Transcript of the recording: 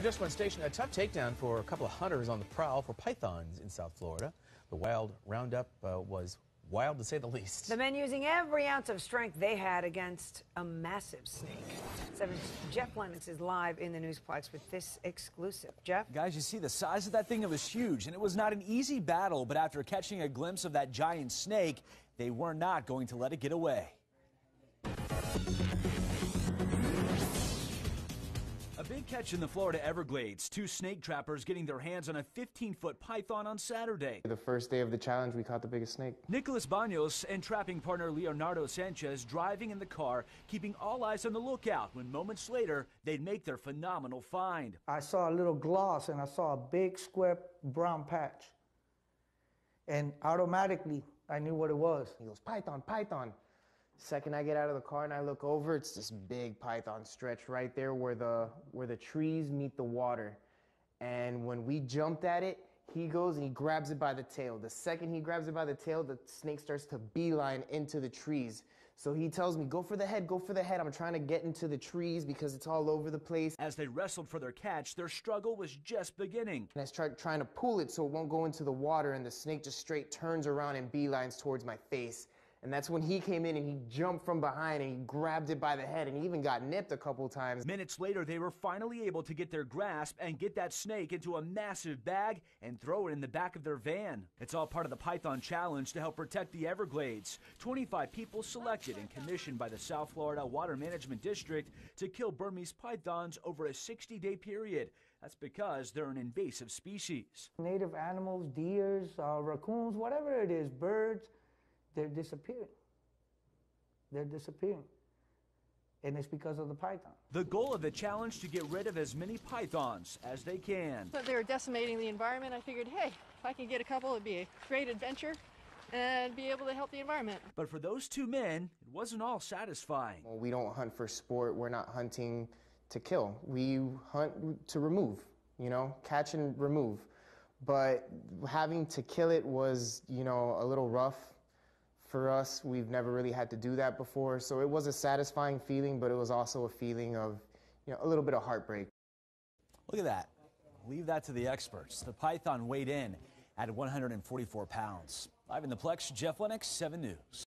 Just one station, a tough takedown for a couple of hunters on the prowl for pythons in South Florida. The wild roundup was wild to say the least. The men using every ounce of strength they had against a massive snake. 7's Jeff Lennox is live in the Newsplex with this exclusive. Jeff? Guys, you see the size of that thing? It was huge, and it was not an easy battle, but after catching a glimpse of that giant snake, they were not going to let it get away. A big catch in the Florida Everglades. 2 snake trappers getting their hands on a 15-foot python on Saturday. The first day of the challenge, we caught the biggest snake. Nicholas Banos and trapping partner Leonardo Sanchez driving in the car, keeping all eyes on the lookout when moments later they'd make their phenomenal find. I saw a little gloss and I saw a big square brown patch. And automatically I knew what it was. He goes, python, python. Second I get out of the car and I look over, it's this big python stretched right there where the trees meet the water. And when we jumped at it, he goes and he grabs it by the tail. The second he grabs it by the tail, the snake starts to beeline into the trees. So he tells me, go for the head, go for the head. I'm trying to get into the trees because it's all over the place. As they wrestled for their catch, their struggle was just beginning. And I started trying to pull it so it won't go into the water, and the snake just straight turns around and beelines towards my face. And that's when he came in and he jumped from behind and he grabbed it by the head and he even got nipped a couple times. Minutes later, they were finally able to get their grasp and get that snake into a massive bag and throw it in the back of their van. It's all part of the Python Challenge to help protect the Everglades. 25 people selected and commissioned by the South Florida Water Management District to kill Burmese pythons over a 60-day period. That's because they're an invasive species. Native animals, deers, raccoons, whatever it is, birds, they're disappearing. They're disappearing. And it's because of the python. The goal of the challenge to get rid of as many pythons as they can. But they were decimating the environment. I figured, hey, if I can get a couple, it'd be a great adventure and be able to help the environment. But for those 2 men, it wasn't all satisfying. Well, we don't hunt for sport. We're not hunting to kill. We hunt to remove, you know, catch and remove. But having to kill it was, you know, a little rough. For us, we've never really had to do that before, so it was a satisfying feeling, but it was also a feeling of, you know, a little bit of heartbreak. Look at that. Leave that to the experts. The python weighed in at 144 pounds. Live in the Plex, Jeff Lennox, 7 News.